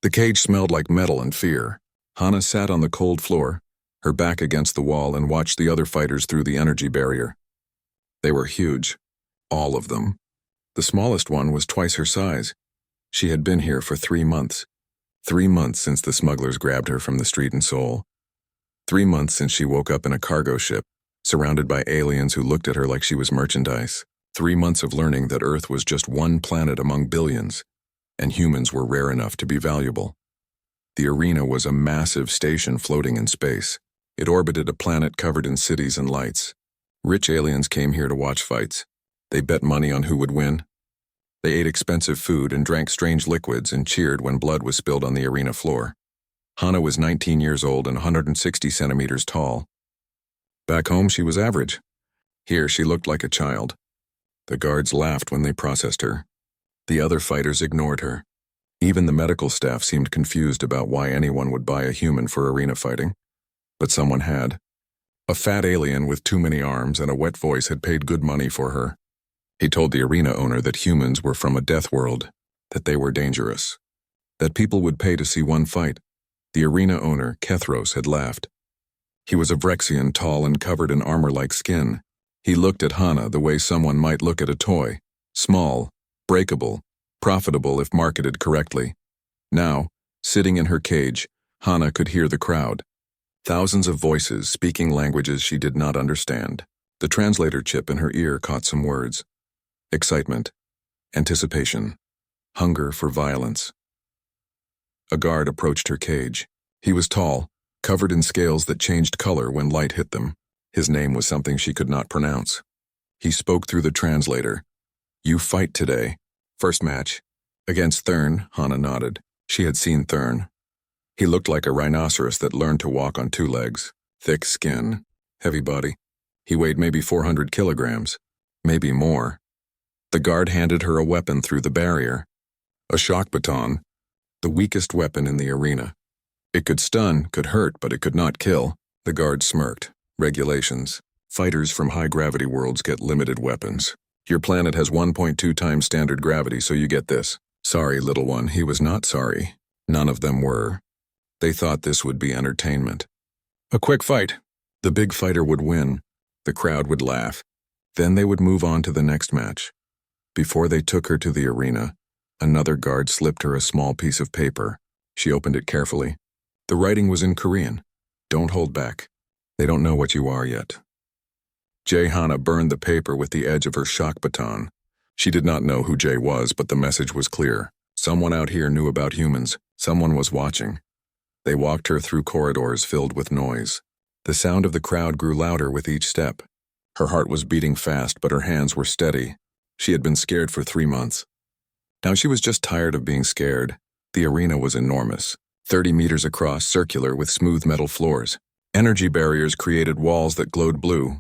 The cage smelled like metal and fear. Hana sat on the cold floor, her back against the wall, and watched the other fighters through the energy barrier. They were huge. All of them. The smallest one was twice her size. She had been here for 3 months. 3 months since the smugglers grabbed her from the street in Seoul. 3 months since she woke up in a cargo ship, surrounded by aliens who looked at her like she was merchandise. 3 months of learning that Earth was just one planet among billions, and humans were rare enough to be valuable. The arena was a massive station floating in space. It orbited a planet covered in cities and lights. Rich aliens came here to watch fights. They bet money on who would win. They ate expensive food and drank strange liquids and cheered when blood was spilled on the arena floor. Hana was 19 years old and 160 centimeters tall. Back home, she was average. Here, she looked like a child. The guards laughed when they processed her. The other fighters ignored her. Even the medical staff seemed confused about why anyone would buy a human for arena fighting. But someone had. A fat alien with too many arms and a wet voice had paid good money for her. He told the arena owner that humans were from a death world, that they were dangerous, that people would pay to see one fight. The arena owner, Kethros, had laughed. He was a Vrexian, tall and covered in armor-like skin. He looked at Hana the way someone might look at a toy, small, breakable, profitable if marketed correctly. Now, sitting in her cage, Hana could hear the crowd. Thousands of voices speaking languages she did not understand. The translator chip in her ear caught some words. Excitement, anticipation, hunger for violence. A guard approached her cage. He was tall, covered in scales that changed color when light hit them. His name was something she could not pronounce. He spoke through the translator. "You fight today. First match." "Against Thurn," Hana nodded. She had seen Thurn. He looked like a rhinoceros that learned to walk on 2 legs. Thick skin, heavy body. He weighed maybe 400 kilograms, maybe more. The guard handed her a weapon through the barrier. A shock baton, the weakest weapon in the arena. It could stun, could hurt, but it could not kill. The guard smirked. Regulations. Fighters from high-gravity worlds get limited weapons. Your planet has 1.2 times standard gravity, so you get this. Sorry, little one, he was not sorry. None of them were. They thought this would be entertainment. A quick fight. The big fighter would win. The crowd would laugh. Then they would move on to the next match. Before they took her to the arena, another guard slipped her a small piece of paper. She opened it carefully. The writing was in Korean. Don't hold back. They don't know what you are yet. Jay Hana burned the paper with the edge of her shock baton. She did not know who Jay was, but the message was clear. Someone out here knew about humans. Someone was watching. They walked her through corridors filled with noise. The sound of the crowd grew louder with each step. Her heart was beating fast, but her hands were steady. She had been scared for 3 months. Now she was just tired of being scared. The arena was enormous, 30 meters across, circular with smooth metal floors. Energy barriers created walls that glowed blue.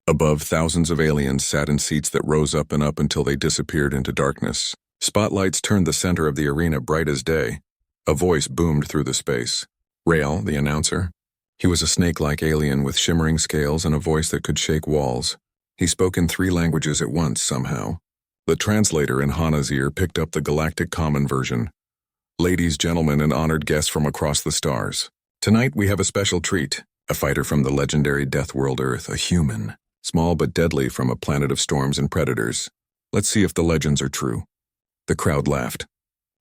Above, thousands of aliens sat in seats that rose up and up until they disappeared into darkness. Spotlights turned the center of the arena bright as day. A voice boomed through the space. Rael, the announcer. He was a snake-like alien with shimmering scales and a voice that could shake walls. He spoke in 3 languages at once, somehow. The translator in Hana's ear picked up the Galactic Common version. Ladies, gentlemen, and honored guests from across the stars. Tonight we have a special treat. A fighter from the legendary Deathworld Earth, a human. Small but deadly from a planet of storms and predators. Let's see if the legends are true. The crowd laughed.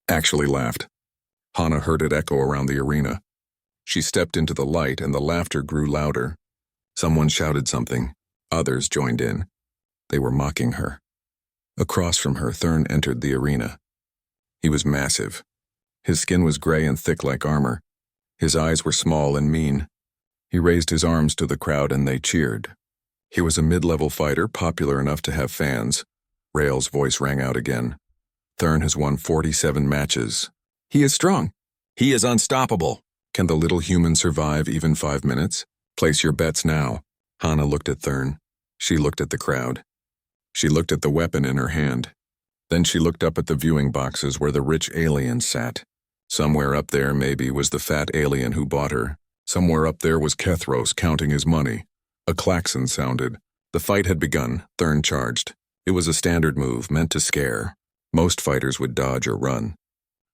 Actually laughed. Hana heard it echo around the arena. She stepped into the light and the laughter grew louder. Someone shouted something. Others joined in. They were mocking her. Across from her, Thurn entered the arena. He was massive. His skin was gray and thick like armor. His eyes were small and mean. He raised his arms to the crowd and they cheered. He was a mid-level fighter, popular enough to have fans. Rael's voice rang out again. Thurn has won 47 matches. He is strong. He is unstoppable. Can the little human survive even 5 minutes? Place your bets now. Hana looked at Thurn. She looked at the crowd. She looked at the weapon in her hand. Then she looked up at the viewing boxes where the rich alien sat. Somewhere up there, maybe, was the fat alien who bought her. Somewhere up there was Kethros counting his money. A klaxon sounded. The fight had begun. Thurn charged. It was a standard move, meant to scare. Most fighters would dodge or run.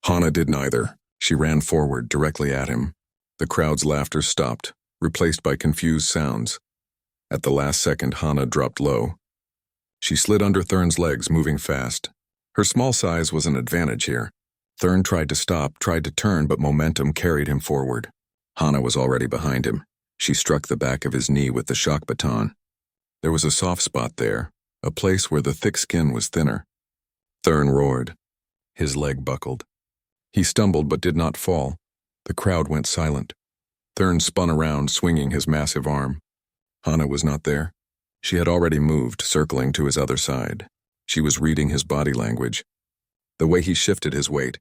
Hana did neither. She ran forward, directly at him. The crowd's laughter stopped, replaced by confused sounds. At the last second, Hana dropped low. She slid under Thurn's legs, moving fast. Her small size was an advantage here. Thurn tried to stop, tried to turn, but momentum carried him forward. Hana was already behind him. She struck the back of his knee with the shock baton. There was a soft spot there, a place where the thick skin was thinner. Thurn roared. His leg buckled. He stumbled but did not fall. The crowd went silent. Thurn spun around, swinging his massive arm. Hana was not there. She had already moved, circling to his other side. She was reading his body language. The way he shifted his weight.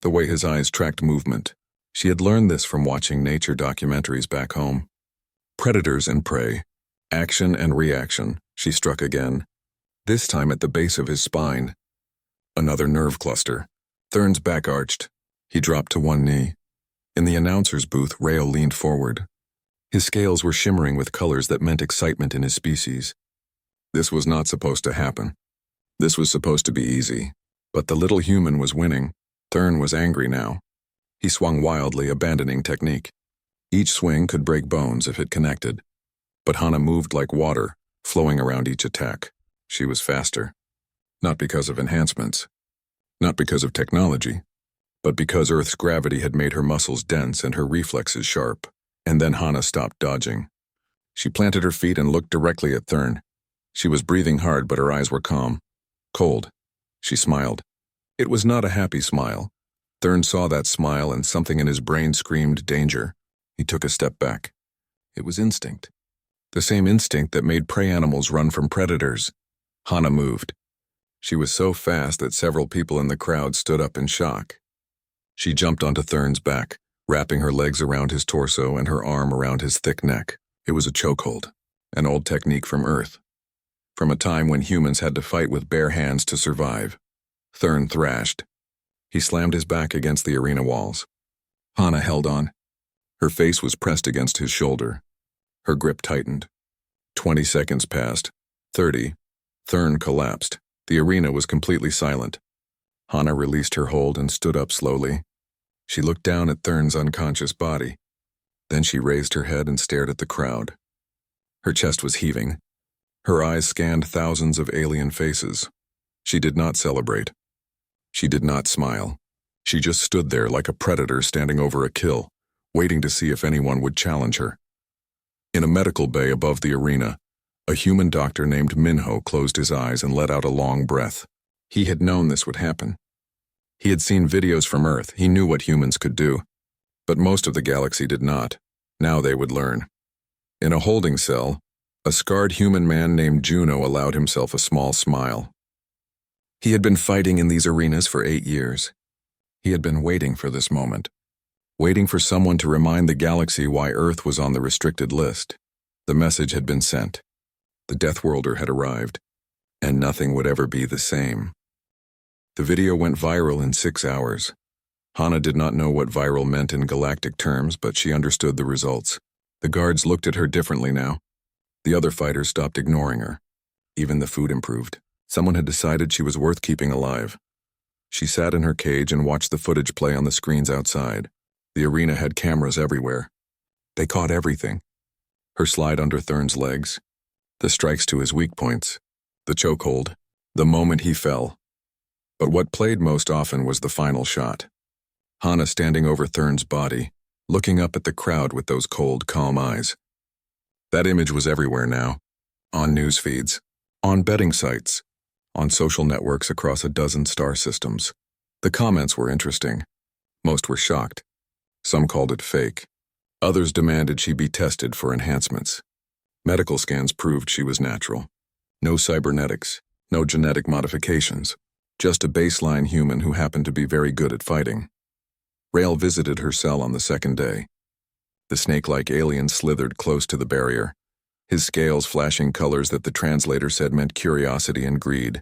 The way his eyes tracked movement. She had learned this from watching nature documentaries back home. Predators and prey. Action and reaction. She struck again. This time at the base of his spine. Another nerve cluster. Thurn's back arched. He dropped to one knee. In the announcer's booth, Rael leaned forward. His scales were shimmering with colors that meant excitement in his species. This was not supposed to happen. This was supposed to be easy. But the little human was winning. Thurn was angry now. He swung wildly, abandoning technique. Each swing could break bones if it connected. But Hana moved like water, flowing around each attack. She was faster. Not because of enhancements. Not because of technology. But because Earth's gravity had made her muscles dense and her reflexes sharp. And then Hana stopped dodging. She planted her feet and looked directly at Thurn. She was breathing hard, but her eyes were calm. Cold. She smiled. It was not a happy smile. Thurn saw that smile and something in his brain screamed danger. He took a step back. It was instinct. The same instinct that made prey animals run from predators. Hana moved. She was so fast that several people in the crowd stood up in shock. She jumped onto Thurn's back, wrapping her legs around his torso and her arm around his thick neck. It was a chokehold, an old technique from Earth. From a time when humans had to fight with bare hands to survive. Thurn thrashed. He slammed his back against the arena walls. Hana held on. Her face was pressed against his shoulder. Her grip tightened. 20 seconds passed. 30. Thurn collapsed. The arena was completely silent. Hana released her hold and stood up slowly. She looked down at Thurn's unconscious body. Then she raised her head and stared at the crowd. Her chest was heaving. Her eyes scanned thousands of alien faces. She did not celebrate. She did not smile. She just stood there like a predator standing over a kill, waiting to see if anyone would challenge her. In a medical bay above the arena, a human doctor named Minho closed his eyes and let out a long breath. He had known this would happen. He had seen videos from Earth. He knew what humans could do. But most of the galaxy did not. Now they would learn. In a holding cell, a scarred human man named Juno allowed himself a small smile. He had been fighting in these arenas for 8 years. He had been waiting for this moment. Waiting for someone to remind the galaxy why Earth was on the restricted list. The message had been sent. The Deathworlder had arrived. And nothing would ever be the same. The video went viral in 6 hours. Hana did not know what viral meant in galactic terms, but she understood the results. The guards looked at her differently now. The other fighters stopped ignoring her. Even the food improved. Someone had decided she was worth keeping alive. She sat in her cage and watched the footage play on the screens outside. The arena had cameras everywhere. They caught everything. Her slide under Thurn's legs. The strikes to his weak points. The chokehold. The moment he fell. But what played most often was the final shot. Hana standing over Thurn's body, looking up at the crowd with those cold, calm eyes. That image was everywhere now. On news feeds. On betting sites. On social networks across a dozen star systems. The comments were interesting. Most were shocked. Some called it fake. Others demanded she be tested for enhancements. Medical scans proved she was natural. No cybernetics, no genetic modifications. Just a baseline human who happened to be very good at fighting. Rael visited her cell on the second day. The snake-like alien slithered close to the barrier, his scales flashing colors that the translator said meant curiosity and greed.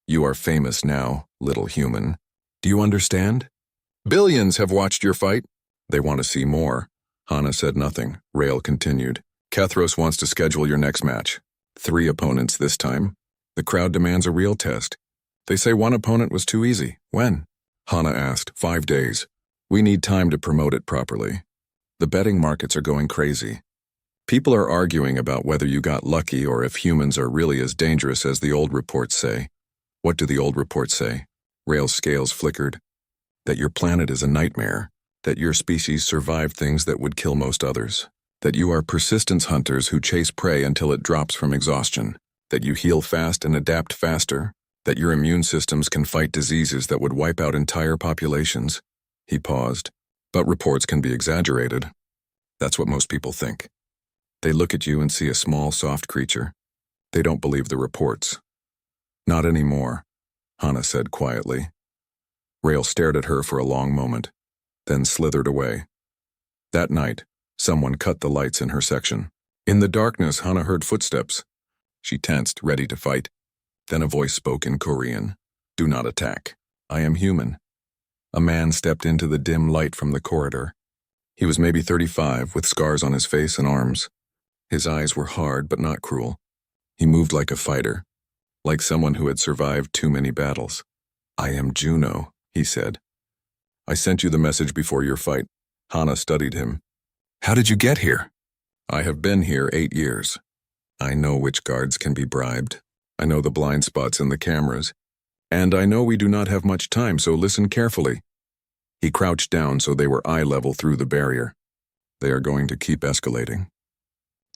You are famous now, little human. Do you understand? Billions have watched your fight. They want to see more. Hana said nothing. Rael continued. Kethros wants to schedule your next match. 3 opponents this time. The crowd demands a real test. They say one opponent was too easy. When? Hana asked. 5 days. We need time to promote it properly. The betting markets are going crazy. People are arguing about whether you got lucky or if humans are really as dangerous as the old reports say. What do the old reports say? Rail's scales flickered. That your planet is a nightmare. That your species survived things that would kill most others. That you are persistence hunters who chase prey until it drops from exhaustion. That you heal fast and adapt faster. That your immune systems can fight diseases that would wipe out entire populations. He paused. But reports can be exaggerated. That's what most people think. They look at you and see a small, soft creature. They don't believe the reports. Not anymore, Hana said quietly. Rail stared at her for a long moment, then slithered away. That night, someone cut the lights in her section. In the darkness, Hana heard footsteps. She tensed, ready to fight. Then a voice spoke in Korean. Do not attack. I am human. A man stepped into the dim light from the corridor. He was maybe 35, with scars on his face and arms. His eyes were hard but not cruel. He moved like a fighter, like someone who had survived too many battles. I am Juno, he said. I sent you the message before your fight. Hana studied him. How did you get here? I have been here 8 years. I know which guards can be bribed. I know the blind spots in the cameras. And I know we do not have much time, so listen carefully. He crouched down so they were eye level through the barrier. They are going to keep escalating.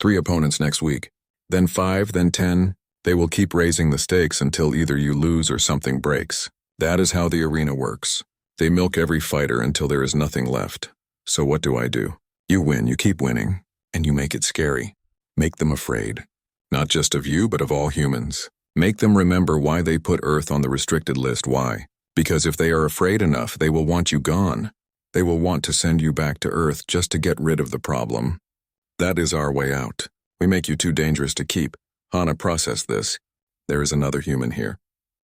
3 opponents next week, then 5, then 10. They will keep raising the stakes until either you lose or something breaks. That is how the arena works. They milk every fighter until there is nothing left. So what do? You win, you keep winning, and you make it scary. Make them afraid. Not just of you, but of all humans. Make them remember why they put Earth on the restricted list. Why? Because if they are afraid enough, they will want you gone. They will want to send you back to Earth just to get rid of the problem. That is our way out. We make you too dangerous to keep. Hana processed this. There is another human here.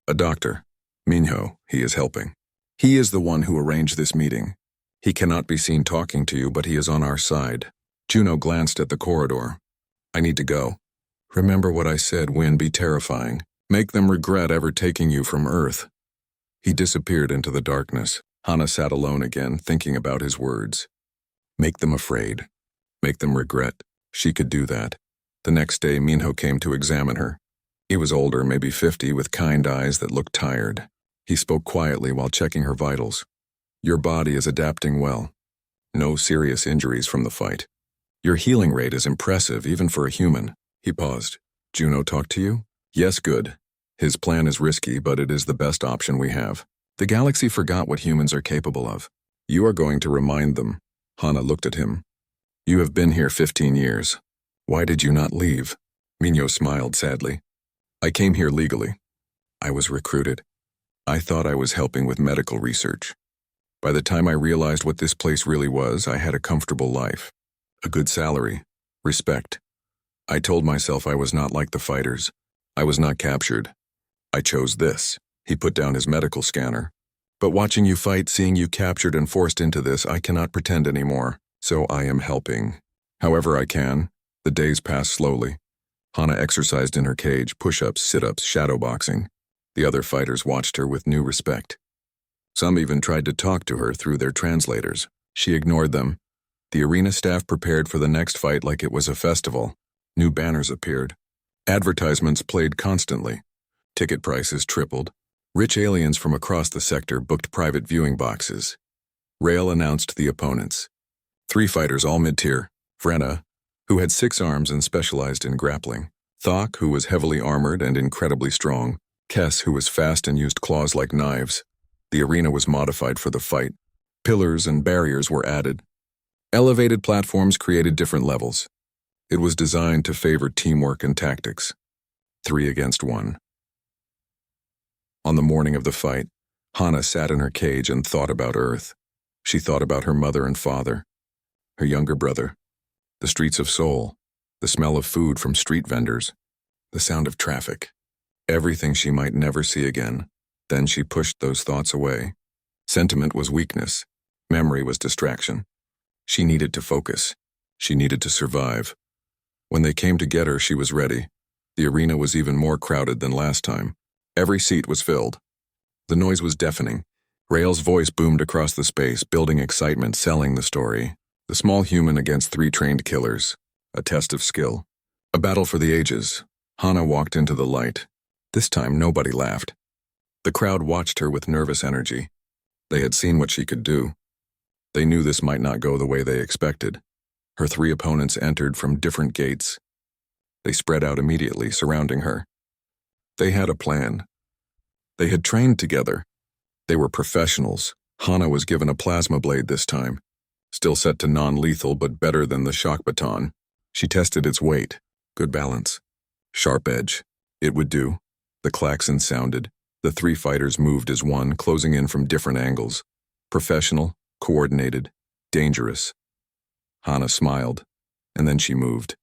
A doctor. Minho, he is helping. He is the one who arranged this meeting. He cannot be seen talking to you, but he is on our side. Juno glanced at the corridor. I need to go. Remember what I said, Win, be terrifying. Make them regret ever taking you from Earth. He disappeared into the darkness. Hana sat alone again, thinking about his words. Make them afraid. Make them regret. She could do that. The next day, Minho came to examine her. He was older, maybe 50, with kind eyes that looked tired. He spoke quietly while checking her vitals. Your body is adapting well. No serious injuries from the fight. Your healing rate is impressive, even for a human. He paused. Juno talked to you? Yes, good. His plan is risky, but it is the best option we have. The galaxy forgot what humans are capable of. You are going to remind them. Hana looked at him. You have been here 15 years. Why did you not leave? Minho smiled sadly. I came here legally. I was recruited. I thought I was helping with medical research. By the time I realized what this place really was, I had a comfortable life. A good salary. Respect. I told myself I was not like the fighters. I was not captured. I chose this. He put down his medical scanner. But watching you fight, seeing you captured and forced into this, I cannot pretend anymore. So I am helping. However I can. The days passed slowly. Hana exercised in her cage, push-ups, sit-ups, shadowboxing. The other fighters watched her with new respect. Some even tried to talk to her through their translators. She ignored them. The arena staff prepared for the next fight like it was a festival. New banners appeared. Advertisements played constantly. Ticket prices tripled. Rich aliens from across the sector booked private viewing boxes. Rail announced the opponents. 3 fighters, all mid-tier. Vrenna, who had 6 arms and specialized in grappling. Thok, who was heavily armored and incredibly strong. Kess, who was fast and used claws like knives. The arena was modified for the fight. Pillars and barriers were added. Elevated platforms created different levels. It was designed to favor teamwork and tactics. 3 against 1. On the morning of the fight, Hana sat in her cage and thought about Earth. She thought about her mother and father, her younger brother, the streets of Seoul, the smell of food from street vendors, the sound of traffic, everything she might never see again. Then she pushed those thoughts away. Sentiment was weakness. Memory was distraction. She needed to focus. She needed to survive. When they came to get her, she was ready. The arena was even more crowded than last time. Every seat was filled. The noise was deafening. Rael's voice boomed across the space, building excitement, selling the story. The small human against 3 trained killers. A test of skill. A battle for the ages. Hana walked into the light. This time, nobody laughed. The crowd watched her with nervous energy. They had seen what she could do. They knew this might not go the way they expected. Her 3 opponents entered from different gates. They spread out immediately, surrounding her. They had a plan. They had trained together. They were professionals. Hana was given a plasma blade this time. Still set to non-lethal, but better than the shock baton. She tested its weight. Good balance. Sharp edge. It would do. The klaxon sounded. The 3 fighters moved as one, closing in from different angles. Professional, coordinated, dangerous. Hana smiled, and then she moved.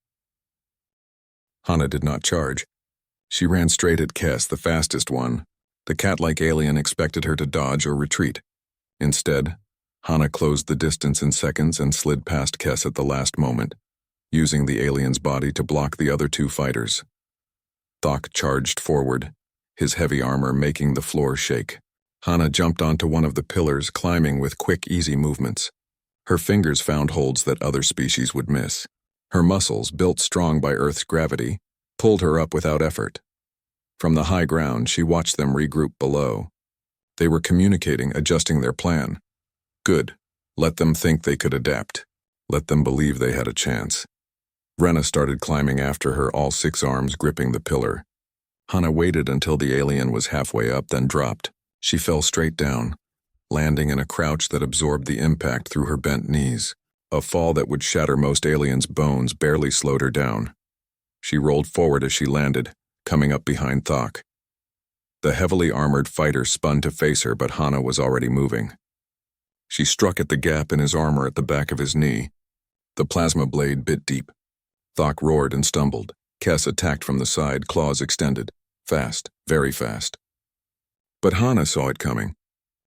Hana did not charge. She ran straight at Kes, the fastest one. The cat-like alien expected her to dodge or retreat. Instead, Hana closed the distance in seconds and slid past Kes at the last moment, using the alien's body to block the other 2 fighters. Thok charged forward, his heavy armor making the floor shake. Hana jumped onto one of the pillars, climbing with quick, easy movements. Her fingers found holds that other species would miss. Her muscles, built strong by Earth's gravity, pulled her up without effort. From the high ground, she watched them regroup below. They were communicating, adjusting their plan. Good. Let them think they could adapt. Let them believe they had a chance. Vrenna started climbing after her, all 6 arms gripping the pillar. Hana waited until the alien was halfway up, then dropped. She fell straight down, landing in a crouch that absorbed the impact through her bent knees. A fall that would shatter most aliens' bones barely slowed her down. She rolled forward as she landed, coming up behind Thok. The heavily armored fighter spun to face her, but Hana was already moving. She struck at the gap in his armor at the back of his knee. The plasma blade bit deep. Thok roared and stumbled. Kes attacked from the side, claws extended. Fast, very fast. But Hana saw it coming.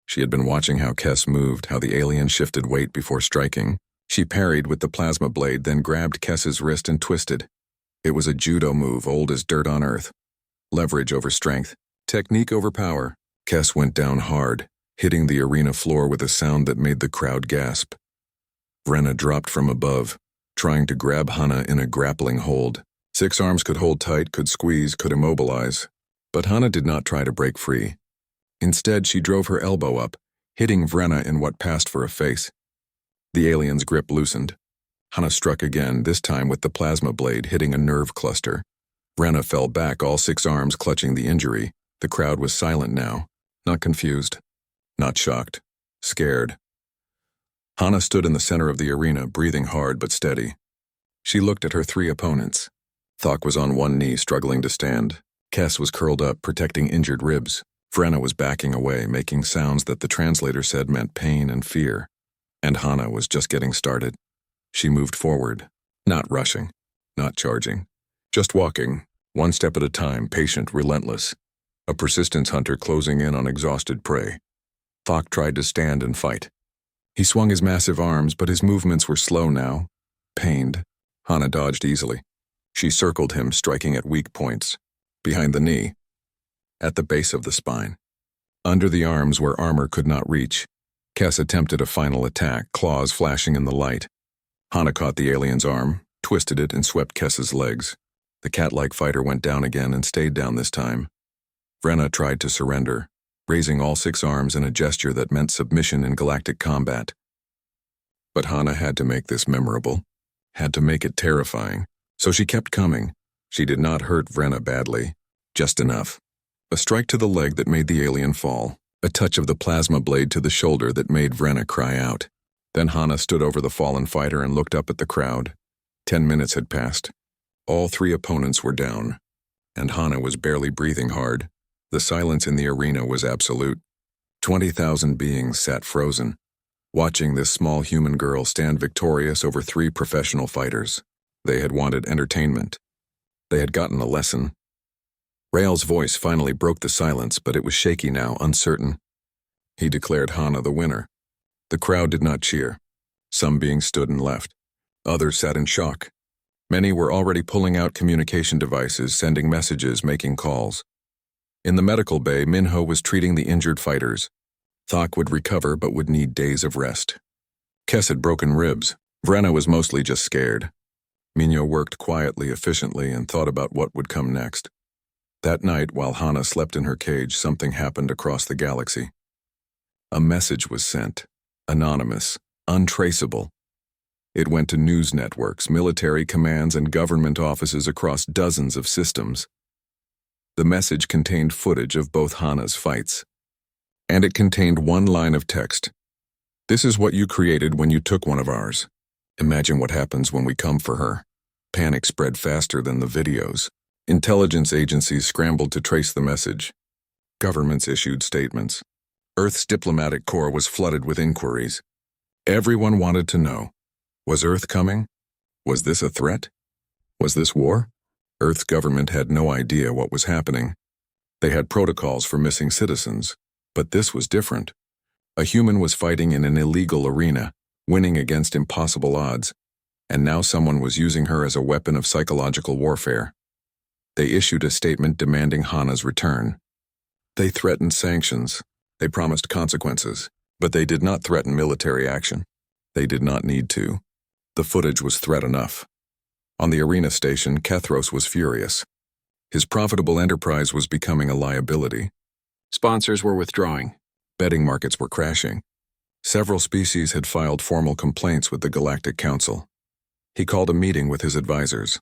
She had been watching how Kes moved, how the alien shifted weight before striking. She parried with the plasma blade, then grabbed Kes's wrist and twisted. It was a judo move old as dirt on Earth. Leverage over strength, technique over power. Kes went down hard, hitting the arena floor with a sound that made the crowd gasp. Vrenna dropped from above, trying to grab Hana in a grappling hold. 6 arms could hold tight, could squeeze, could immobilize. But Hana did not try to break free. Instead, she drove her elbow up, hitting Vrenna in what passed for a face. The alien's grip loosened. Hana struck again, this time with the plasma blade hitting a nerve cluster. Vrenna fell back, all 6 arms clutching the injury. The crowd was silent now, not confused, not shocked, scared. Hana stood in the center of the arena, breathing hard but steady. She looked at her 3 opponents. Thok was on one knee, struggling to stand. Kes was curled up, protecting injured ribs. Vrenna was backing away, making sounds that the translator said meant pain and fear. And Hana was just getting started. She moved forward, not rushing, not charging, just walking, one step at a time, patient, relentless. A persistence hunter closing in on exhausted prey. Thok tried to stand and fight. He swung his massive arms, but his movements were slow now. Pained, Hana dodged easily. She circled him, striking at weak points. Behind the knee. At the base of the spine. Under the arms where armor could not reach. Kes attempted a final attack, claws flashing in the light. Hana caught the alien's arm, twisted it, and swept Kes's legs. The cat-like fighter went down again and stayed down this time. Vrenna tried to surrender, raising all 6 arms in a gesture that meant submission in galactic combat. But Hana had to make this memorable, had to make it terrifying, so she kept coming. She did not hurt Vrenna badly, just enough. A strike to the leg that made the alien fall, a touch of the plasma blade to the shoulder that made Vrenna cry out. Then Hana stood over the fallen fighter and looked up at the crowd. 10 minutes had passed. All 3 opponents were down, and Hana was barely breathing hard. The silence in the arena was absolute. 20,000 beings sat frozen, watching this small human girl stand victorious over 3 professional fighters. They had wanted entertainment. They had gotten a lesson. Rael's voice finally broke the silence, but it was shaky now, uncertain. He declared Hana the winner. The crowd did not cheer. Some beings stood and left. Others sat in shock. Many were already pulling out communication devices, sending messages, making calls. In the medical bay, Minho was treating the injured fighters. Thok would recover but would need days of rest. Kes had broken ribs. Vrenna was mostly just scared. Minyo worked quietly, efficiently, and thought about what would come next. That night, while Hana slept in her cage, something happened across the galaxy. A message was sent. Anonymous. Untraceable. It went to news networks, military commands, and government offices across dozens of systems. The message contained footage of both Hana's fights. And it contained one line of text. "This is what you created when you took one of ours. Imagine what happens when we come for her." Panic spread faster than the videos. Intelligence agencies scrambled to trace the message. Governments issued statements. Earth's diplomatic corps was flooded with inquiries. Everyone wanted to know, was Earth coming? Was this a threat? Was this war? Earth's government had no idea what was happening. They had protocols for missing citizens, but this was different. A human was fighting in an illegal arena, winning against impossible odds, and now someone was using her as a weapon of psychological warfare. They issued a statement demanding Hana's return. They threatened sanctions. They promised consequences, but they did not threaten military action. They did not need to. The footage was threat enough. On the arena station, Kethros was furious. His profitable enterprise was becoming a liability. Sponsors were withdrawing. Betting markets were crashing. Several species had filed formal complaints with the Galactic Council. He called a meeting with his advisors.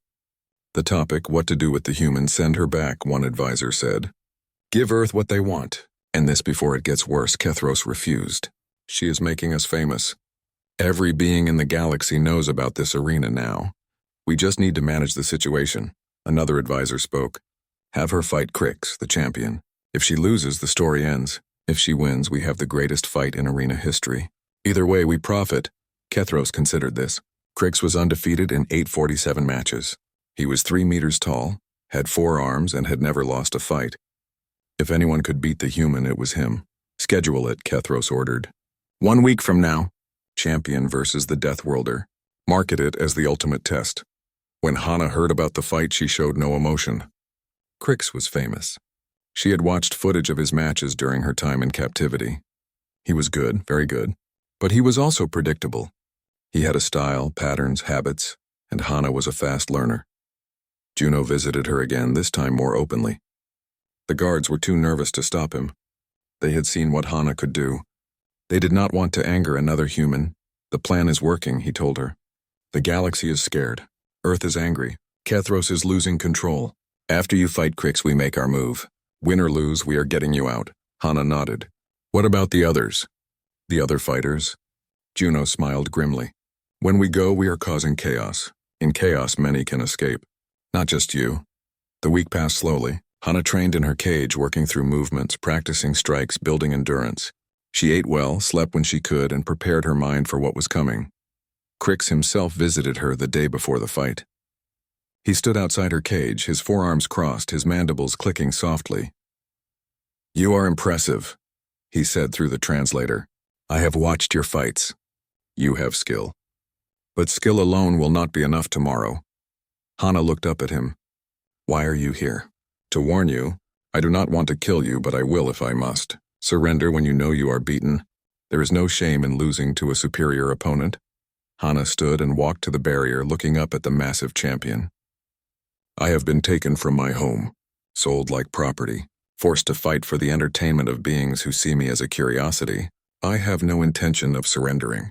The topic, what to do with the humans, send her back, one advisor said. Give Earth what they want, and this before it gets worse, Kethros refused. She is making us famous. Every being in the galaxy knows about this arena now. We just need to manage the situation, another advisor spoke. Have her fight Crix, the champion. If she loses, the story ends. If she wins, we have the greatest fight in arena history. Either way, we profit. Kethros considered this. Crix was undefeated in 847 matches. He was 3 meters tall, had 4 arms, and had never lost a fight. If anyone could beat the human, it was him. Schedule it, Kethros ordered. 1 week from now, champion versus the Deathworlder. Market it as the ultimate test. When Hana heard about the fight, she showed no emotion. Crix was famous. She had watched footage of his matches during her time in captivity. He was good, very good, but he was also predictable. He had a style, patterns, habits, and Hana was a fast learner. Juno visited her again, this time more openly. The guards were too nervous to stop him. They had seen what Hana could do. They did not want to anger another human. The plan is working, he told her. The galaxy is scared. Earth is angry. Kethros is losing control. After you fight Crix, we make our move. Win or lose, we are getting you out. Hana nodded. What about the others? The other fighters? Juno smiled grimly. When we go, we are causing chaos. In chaos, many can escape. Not just you. The week passed slowly. Hana trained in her cage, working through movements, practicing strikes, building endurance. She ate well, slept when she could, and prepared her mind for what was coming. Crix himself visited her the day before the fight. He stood outside her cage, his forearms crossed, his mandibles clicking softly. You are impressive, he said through the translator. I have watched your fights. You have skill. But skill alone will not be enough tomorrow. Hana looked up at him. Why are you here? To warn you, I do not want to kill you, but I will if I must. Surrender when you know you are beaten. There is no shame in losing to a superior opponent. Hana stood and walked to the barrier, looking up at the massive champion. I have been taken from my home, sold like property, forced to fight for the entertainment of beings who see me as a curiosity. I have no intention of surrendering.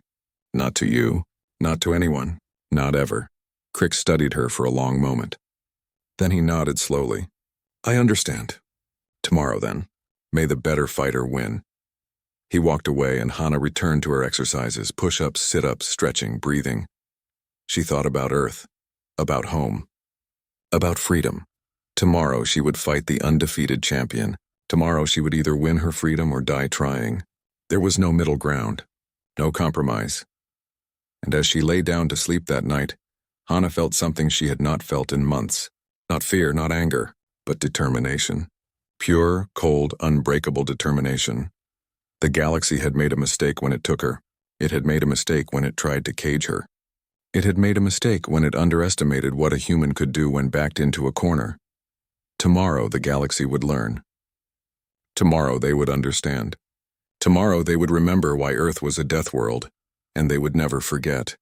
Not to you, not to anyone, not ever. Crix studied her for a long moment. Then he nodded slowly. I understand. Tomorrow, then. May the better fighter win. He walked away and Hana returned to her exercises, push-ups, sit-ups, stretching, breathing. She thought about Earth, about home, about freedom. Tomorrow she would fight the undefeated champion. Tomorrow she would either win her freedom or die trying. There was no middle ground, no compromise. And as she lay down to sleep that night, Hana felt something she had not felt in months. Not fear, not anger, but determination. Pure, cold, unbreakable determination. The galaxy had made a mistake when it took her. It had made a mistake when it tried to cage her. It had made a mistake when it underestimated what a human could do when backed into a corner. Tomorrow the galaxy would learn. Tomorrow they would understand. Tomorrow they would remember why Earth was a death world, and they would never forget.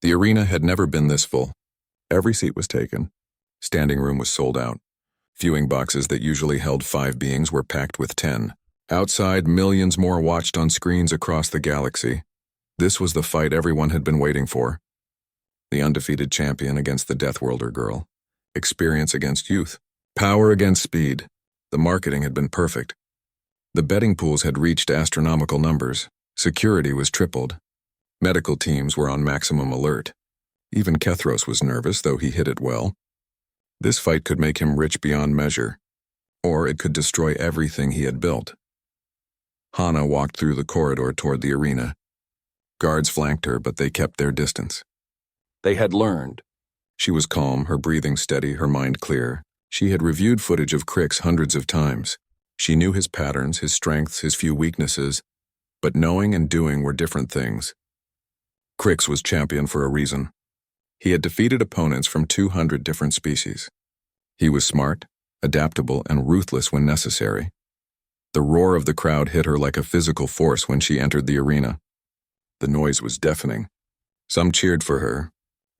The arena had never been this full. Every seat was taken. Standing room was sold out. Viewing boxes that usually held 5 beings were packed with 10. Outside, millions more watched on screens across the galaxy. This was the fight everyone had been waiting for. The undefeated champion against the Deathworlder girl. Experience against youth. Power against speed. The marketing had been perfect. The betting pools had reached astronomical numbers. Security was tripled. Medical teams were on maximum alert. Even Kethros was nervous, though he hit it well. This fight could make him rich beyond measure, or it could destroy everything he had built. Hana walked through the corridor toward the arena. Guards flanked her, but they kept their distance. They had learned. She was calm, her breathing steady, her mind clear. She had reviewed footage of Crix hundreds of times. She knew his patterns, his strengths, his few weaknesses, but knowing and doing were different things. Crix was champion for a reason. He had defeated opponents from 200 different species. He was smart, adaptable, and ruthless when necessary. The roar of the crowd hit her like a physical force when she entered the arena. The noise was deafening. Some cheered for her,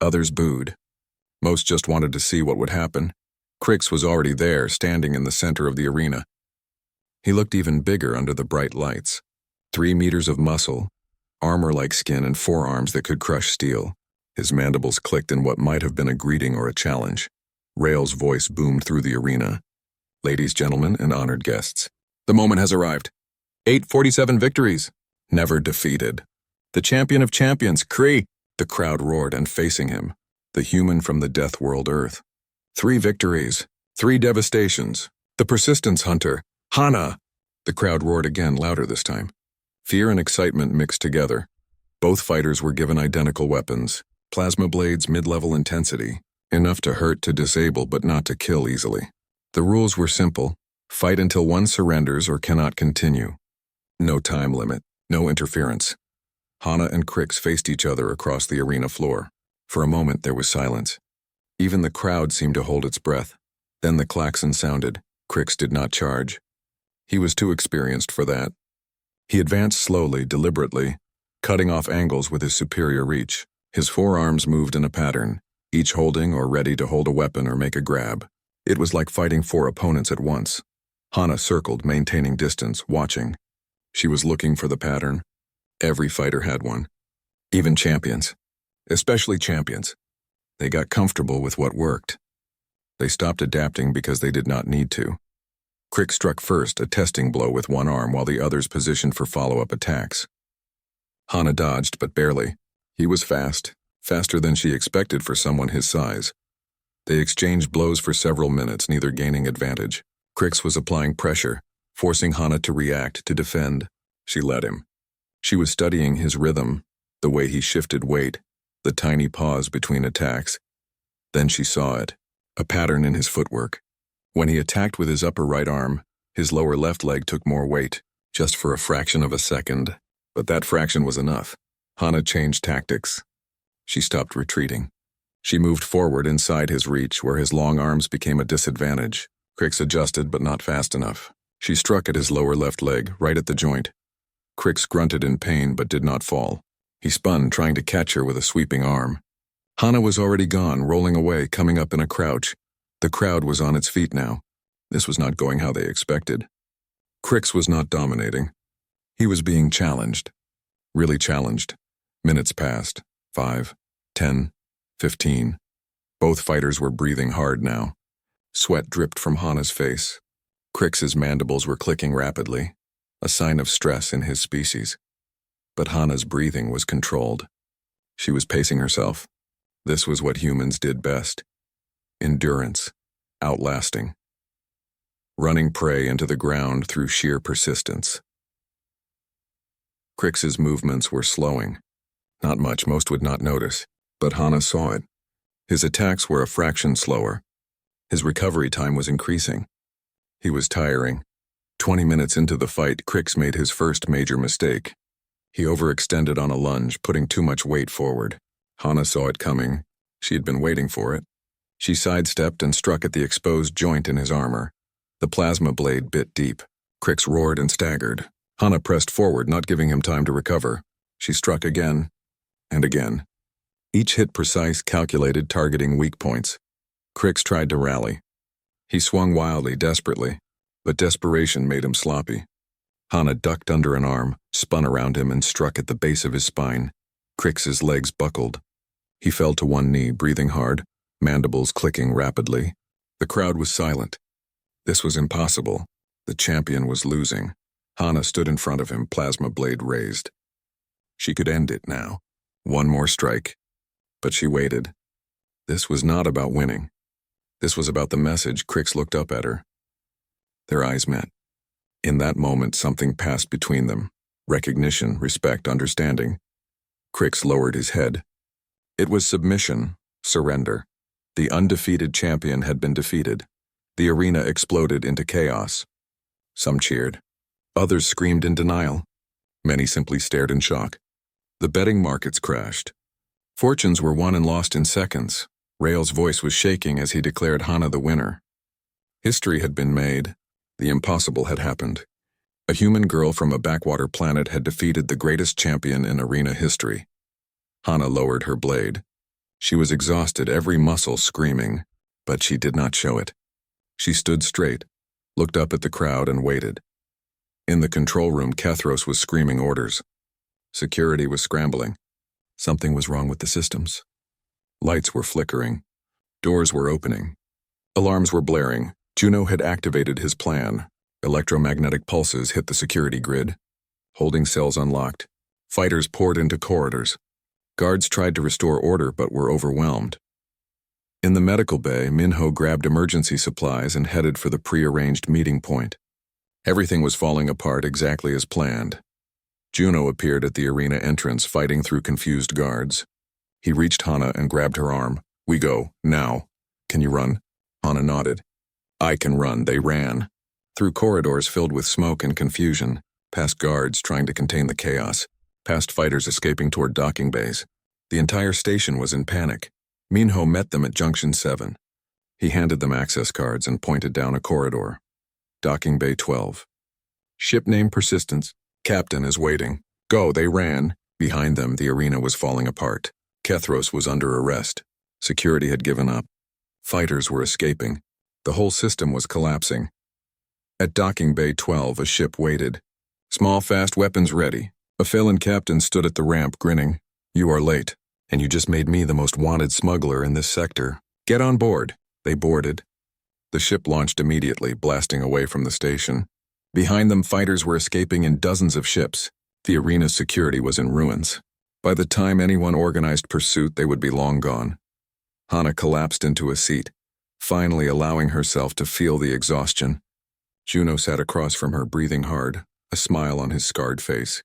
others booed. Most just wanted to see what would happen. Crix was already there, standing in the center of the arena. He looked even bigger under the bright lights. 3 meters of muscle, armor-like skin, and forearms that could crush steel. His mandibles clicked in what might have been a greeting or a challenge. Rael's voice boomed through the arena. Ladies, gentlemen, and honored guests, the moment has arrived. 847 victories, never defeated. The champion of champions, Kree! The crowd roared, and facing him, the human from the death world Earth. 3 victories, 3 devastations. The persistence hunter, Hana! The crowd roared again, louder this time. Fear and excitement mixed together. Both fighters were given identical weapons. Plasma blades, mid-level intensity. Enough to hurt, to disable, but not to kill easily. The rules were simple. Fight until one surrenders or cannot continue. No time limit, no interference. Hana and Crix faced each other across the arena floor. For a moment there was silence. Even the crowd seemed to hold its breath. Then the klaxon sounded. Crix did not charge. He was too experienced for that. He advanced slowly, deliberately, cutting off angles with his superior reach. His forearms moved in a pattern, each holding or ready to hold a weapon or make a grab. It was like fighting 4 opponents at once. Hana circled, maintaining distance, watching. She was looking for the pattern. Every fighter had one. Even champions. Especially champions. They got comfortable with what worked. They stopped adapting because they did not need to. Crix struck first, a testing blow with one arm while the others positioned for follow-up attacks. Hana dodged, but barely. He was fast, faster than she expected for someone his size. They exchanged blows for several minutes, neither gaining advantage. Crix was applying pressure, forcing Hana to react, to defend. She let him. She was studying his rhythm, the way he shifted weight, the tiny pause between attacks. Then she saw it, a pattern in his footwork. When he attacked with his upper right arm, his lower left leg took more weight, just for a fraction of a second. But that fraction was enough. Hana changed tactics. She stopped retreating. She moved forward inside his reach, where his long arms became a disadvantage. Crix adjusted, but not fast enough. She struck at his lower left leg, right at the joint. Crix grunted in pain, but did not fall. He spun, trying to catch her with a sweeping arm. Hana was already gone, rolling away, coming up in a crouch. The crowd was on its feet now. This was not going how they expected. Crix was not dominating. He was being challenged. Really challenged. Minutes passed. 5, 10, 15. Both fighters were breathing hard now. Sweat dripped from Hana's face. Crix's mandibles were clicking rapidly, a sign of stress in his species. But Hana's breathing was controlled. She was pacing herself. This was what humans did best. Endurance. Outlasting. Running prey into the ground through sheer persistence. Crix's movements were slowing. Not much, most would not notice, but Hana saw it. His attacks were a fraction slower. His recovery time was increasing. He was tiring. 20 minutes into the fight, Crix made his first major mistake. He overextended on a lunge, putting too much weight forward. Hana saw it coming. She had been waiting for it. She sidestepped and struck at the exposed joint in his armor. The plasma blade bit deep. Crix roared and staggered. Hana pressed forward, not giving him time to recover. She struck again and again. Each hit precise, calculated, targeting weak points. Crix tried to rally. He swung wildly, desperately, but desperation made him sloppy. Hana ducked under an arm, spun around him, and struck at the base of his spine. Crix's legs buckled. He fell to one knee, breathing hard, mandibles clicking rapidly. The crowd was silent. This was impossible. The champion was losing. Hana stood in front of him, plasma blade raised. She could end it now. One more strike. But she waited. This was not about winning. This was about the message. Crix looked up at her. Their eyes met. In that moment, something passed between them. Recognition, respect, understanding. Crix lowered his head. It was submission, surrender. The undefeated champion had been defeated. The arena exploded into chaos. Some cheered. Others screamed in denial. Many simply stared in shock. The betting markets crashed. Fortunes were won and lost in seconds. Rael's voice was shaking as he declared Hana the winner. History had been made. The impossible had happened. A human girl from a backwater planet had defeated the greatest champion in arena history. Hana lowered her blade. She was exhausted, every muscle screaming, but she did not show it. She stood straight, looked up at the crowd, and waited. In the control room, Kethros was screaming orders. Security was scrambling. Something was wrong with the systems. Lights were flickering. Doors were opening. Alarms were blaring. Juno had activated his plan. Electromagnetic pulses hit the security grid. Holding cells unlocked. Fighters poured into corridors. Guards tried to restore order but were overwhelmed. In the medical bay, Minho grabbed emergency supplies and headed for the pre-arranged meeting point. Everything was falling apart exactly as planned. Juno appeared at the arena entrance, fighting through confused guards. He reached Hana and grabbed her arm. "We go, now. Can you run?" Hana nodded. "I can run." They ran. Through corridors filled with smoke and confusion, past guards trying to contain the chaos, past fighters escaping toward docking bays. The entire station was in panic. Minho met them at Junction 7. He handed them access cards and pointed down a corridor. Docking Bay 12. Ship name Persistence. Captain is waiting. Go, they ran. Behind them, the arena was falling apart. Kethros was under arrest. Security had given up. Fighters were escaping. The whole system was collapsing. At Docking Bay 12, a ship waited. Small, fast weapons ready. A Phelan captain stood at the ramp, grinning. "You are late, and you just made me the most wanted smuggler in this sector. Get on board." They boarded. The ship launched immediately, blasting away from the station. Behind them, fighters were escaping in dozens of ships. The arena's security was in ruins. By the time anyone organized pursuit, they would be long gone. Hana collapsed into a seat, finally allowing herself to feel the exhaustion. Juno sat across from her, breathing hard, a smile on his scarred face.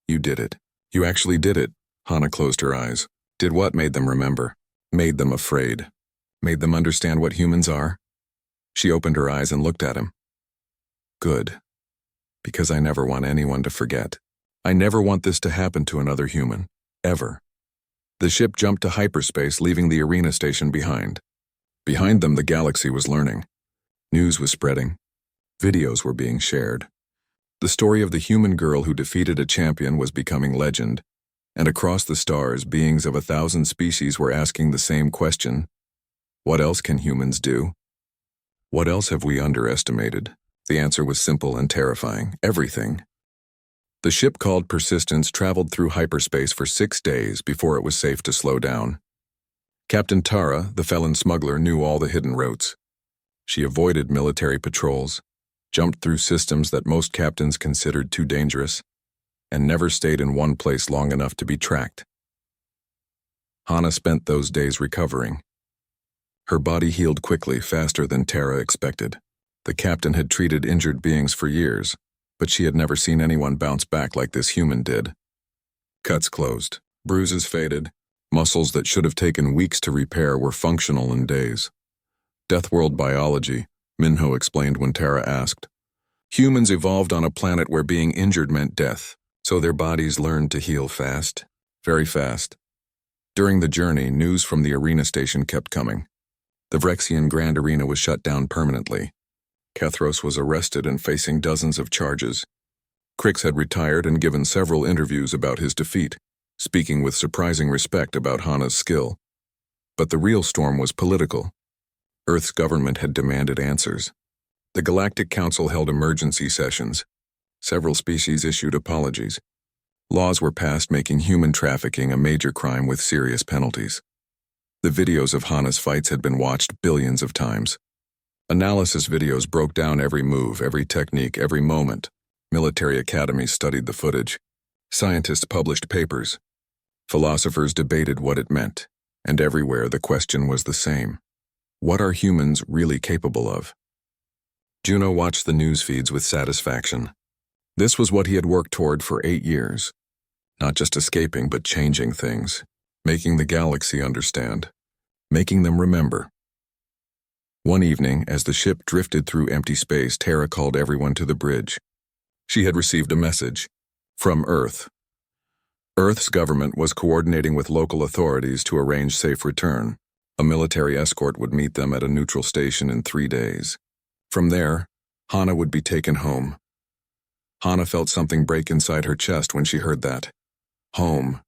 "You did it. You actually did it." Hana closed her eyes. Did what made them remember? Made them afraid. Made them understand what humans are? She opened her eyes and looked at him. "Good. Because I never want anyone to forget. I never want this to happen to another human. Ever." The ship jumped to hyperspace, leaving the arena station behind. Behind them, the galaxy was learning. News was spreading. Videos were being shared. The story of the human girl who defeated a champion was becoming legend, and across the stars, beings of 1,000 species were asking the same question. What else can humans do? What else have we underestimated? The answer was simple and terrifying. Everything. The ship called Persistence traveled through hyperspace for 6 days before it was safe to slow down. Captain Tara, the Phelan smuggler, knew all the hidden routes. She avoided military patrols, jumped through systems that most captains considered too dangerous, and never stayed in one place long enough to be tracked. Hana spent those days recovering. Her body healed quickly, faster than Tara expected. The captain had treated injured beings for years, but she had never seen anyone bounce back like this human did. Cuts closed, bruises faded, muscles that should have taken weeks to repair were functional in days. Deathworld biology, Minho explained when Tara asked. Humans evolved on a planet where being injured meant death, so their bodies learned to heal fast, very fast. During the journey, news from the arena station kept coming. The Vrexian Grand Arena was shut down permanently. Kethros was arrested and facing dozens of charges. Crix had retired and given several interviews about his defeat, speaking with surprising respect about Hana's skill. But the real storm was political. Earth's government had demanded answers. The Galactic Council held emergency sessions. Several species issued apologies. Laws were passed making human trafficking a major crime with serious penalties. The videos of Hana's fights had been watched billions of times. Analysis videos broke down every move, every technique, every moment. Military academies studied the footage. Scientists published papers. Philosophers debated what it meant, and everywhere the question was the same. What are humans really capable of? Juno watched the news feeds with satisfaction. This was what he had worked toward for 8 years. Not just escaping, but changing things, making the galaxy understand, making them remember. One evening, as the ship drifted through empty space, Terra called everyone to the bridge. She had received a message from Earth. Earth's government was coordinating with local authorities to arrange safe return. A military escort would meet them at a neutral station in 3 days. From there, Hana would be taken home. Hana felt something break inside her chest when she heard that. Home.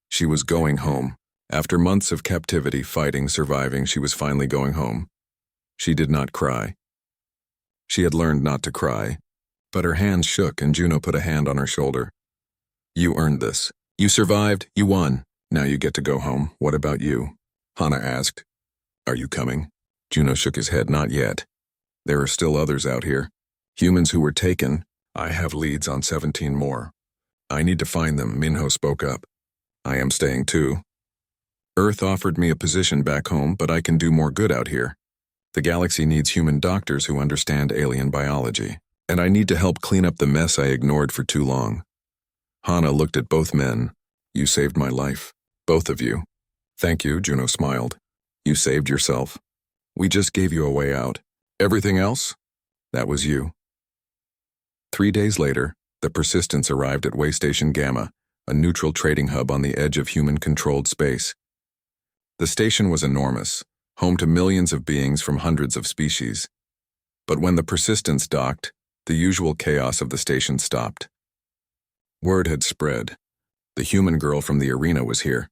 She was going home. After months of captivity, fighting, surviving, she was finally going home. She did not cry. She had learned not to cry, but her hands shook and Juno put a hand on her shoulder. You earned this. You survived, you won. Now you get to go home. What about you? Hana asked. Are you coming? Juno shook his head. Not yet. There are still others out here. Humans who were taken. I have leads on 17 more. I need to find them, Minho spoke up. I am staying too. Earth offered me a position back home, but I can do more good out here. The galaxy needs human doctors who understand alien biology, and I need to help clean up the mess I ignored for too long. Hana looked at both men. You saved my life. Both of you. Thank you, Juno smiled. You saved yourself. We just gave you a way out. Everything else? That was you. 3 days later, the Persistence arrived at Waystation Gamma, a neutral trading hub on the edge of human-controlled space. The station was enormous, home to millions of beings from hundreds of species. But when the Persistence docked, the usual chaos of the station stopped. Word had spread. The human girl from the arena was here.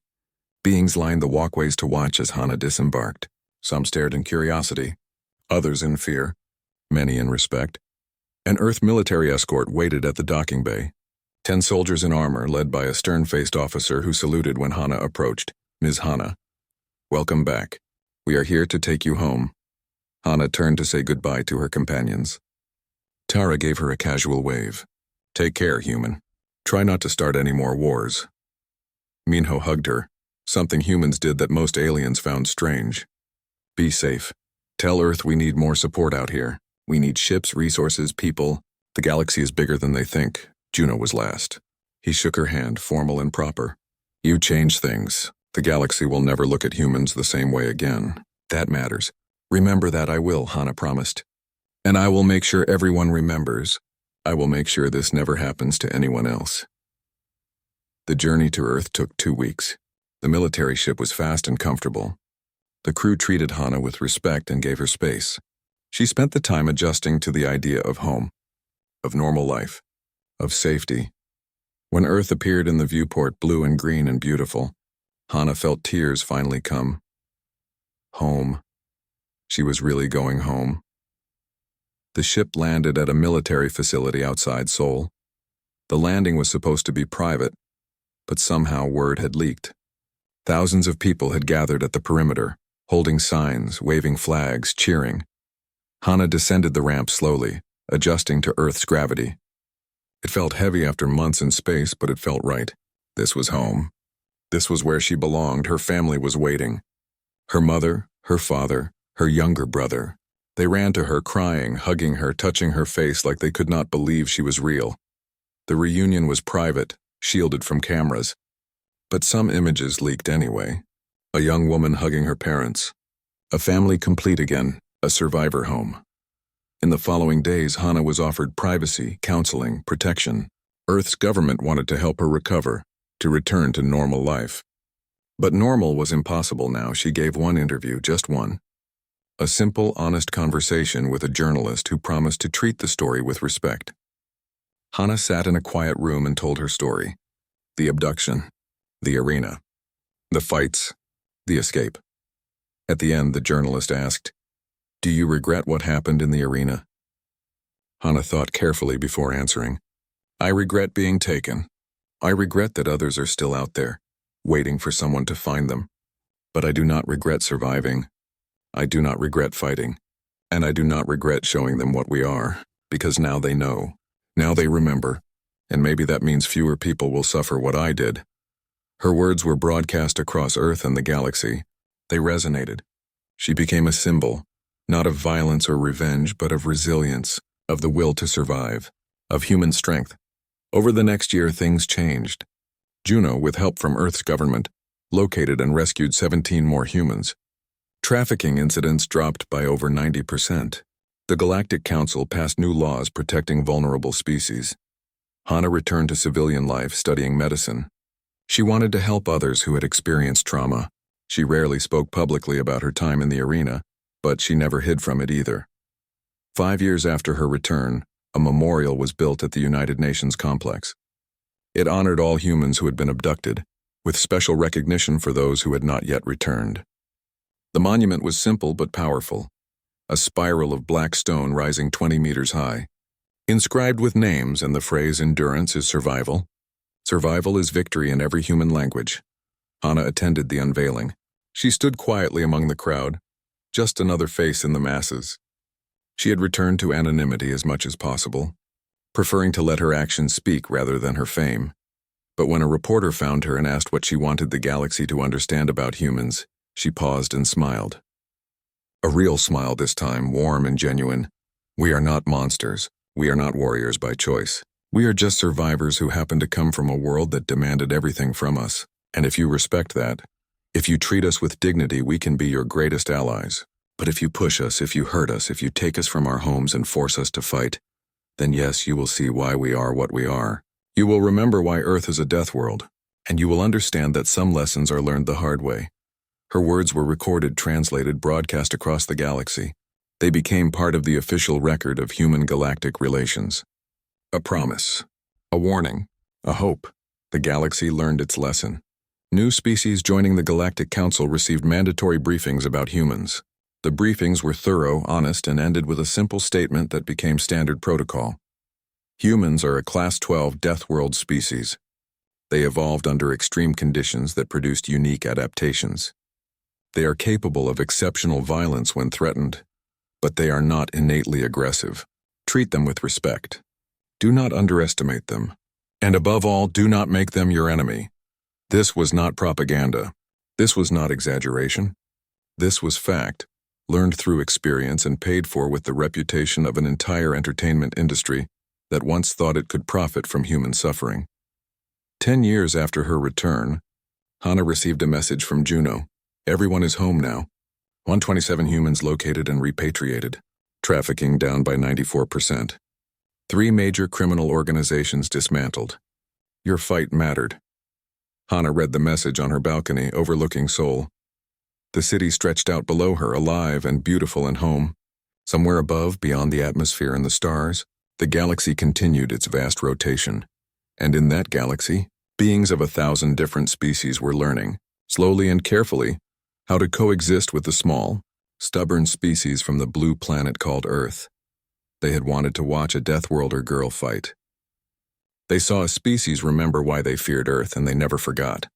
Beings lined the walkways to watch as Hana disembarked. Some stared in curiosity, others in fear, many in respect. An Earth military escort waited at the docking bay. 10 soldiers in armor led by a stern-faced officer who saluted when Hana approached. Ms. Hana. Welcome back. We are here to take you home. Hana turned to say goodbye to her companions. Tara gave her a casual wave. Take care, human. Try not to start any more wars. Minho hugged her, something humans did that most aliens found strange. Be safe. Tell Earth we need more support out here. We need ships, resources, people. The galaxy is bigger than they think. Juno was last. He shook her hand, formal and proper. You changed things. The galaxy will never look at humans the same way again. That matters. Remember that. I will, Hana promised. And I will make sure everyone remembers. I will make sure this never happens to anyone else. The journey to Earth took 2 weeks. The military ship was fast and comfortable. The crew treated Hana with respect and gave her space. She spent the time adjusting to the idea of home, of normal life, of safety. When Earth appeared in the viewport, blue and green and beautiful, Hana felt tears finally come. Home. She was really going home. The ship landed at a military facility outside Seoul. The landing was supposed to be private, but somehow word had leaked. Thousands of people had gathered at the perimeter, holding signs, waving flags, cheering. Hana descended the ramp slowly, adjusting to Earth's gravity. It felt heavy after months in space, but it felt right. This was home. This was where she belonged. Her family was waiting. Her mother, her father, her younger brother. They ran to her, crying, hugging her, touching her face like they could not believe she was real. The reunion was private, shielded from cameras. But some images leaked anyway. A young woman hugging her parents. A family complete again, a survivor home. In the following days, Hana was offered privacy, counseling, protection. Earth's government wanted to help her recover, to return to normal life. But normal was impossible now. She gave one interview, just one. A simple, honest conversation with a journalist who promised to treat the story with respect. Hana sat in a quiet room and told her story. The abduction, the arena, the fights, the escape. At the end, the journalist asked, "Do you regret what happened in the arena?" Hana thought carefully before answering. "I regret being taken. I regret that others are still out there, waiting for someone to find them. But I do not regret surviving. I do not regret fighting. And I do not regret showing them what we are, because now they know. Now they remember. And maybe that means fewer people will suffer what I did." Her words were broadcast across Earth and the galaxy. They resonated. She became a symbol, not of violence or revenge, but of resilience, of the will to survive, of human strength. Over the next year, things changed. Juno, with help from Earth's government, located and rescued 17 more humans. Trafficking incidents dropped by over 90%. The Galactic Council passed new laws protecting vulnerable species. Hana returned to civilian life, studying medicine. She wanted to help others who had experienced trauma. She rarely spoke publicly about her time in the arena, but she never hid from it either. 5 years after her return, a memorial was built at the United Nations complex. It honored all humans who had been abducted, with special recognition for those who had not yet returned. The monument was simple but powerful, a spiral of black stone rising 20 meters high, inscribed with names and the phrase "Endurance is survival. Survival is victory" in every human language. Hana attended the unveiling. She stood quietly among the crowd, just another face in the masses. She had returned to anonymity as much as possible, preferring to let her actions speak rather than her fame. But when a reporter found her and asked what she wanted the galaxy to understand about humans, she paused and smiled. A real smile this time, warm and genuine. "We are not monsters. We are not warriors by choice. We are just survivors who happen to come from a world that demanded everything from us. And if you respect that, if you treat us with dignity, we can be your greatest allies. But if you push us, if you hurt us, if you take us from our homes and force us to fight, then yes, you will see why we are what we are. You will remember why Earth is a death world, and you will understand that some lessons are learned the hard way." Her words were recorded, translated, broadcast across the galaxy. They became part of the official record of human-galactic relations. A promise, a warning, a hope. The galaxy learned its lesson. New species joining the Galactic Council received mandatory briefings about humans. The briefings were thorough, honest, and ended with a simple statement that became standard protocol. Humans are a Class 12 Death World species. They evolved under extreme conditions that produced unique adaptations. They are capable of exceptional violence when threatened, but they are not innately aggressive. Treat them with respect. Do not underestimate them. And above all, do not make them your enemy. This was not propaganda. This was not exaggeration. This was fact, learned through experience and paid for with the reputation of an entire entertainment industry that once thought it could profit from human suffering. 10 years after her return, Hana received a message from Juno. Everyone is home now. 127 humans located and repatriated. Trafficking down by 94%. 3 major criminal organizations dismantled. Your fight mattered. Hana read the message on her balcony overlooking Seoul. The city stretched out below her, alive and beautiful and home. Somewhere above, beyond the atmosphere and the stars, the galaxy continued its vast rotation. And in that galaxy, beings of 1,000 different species were learning, slowly and carefully, how to coexist with the small, stubborn species from the blue planet called Earth. They had wanted to watch a Deathworlder girl fight. They saw a species remember why they feared Earth, and they never forgot.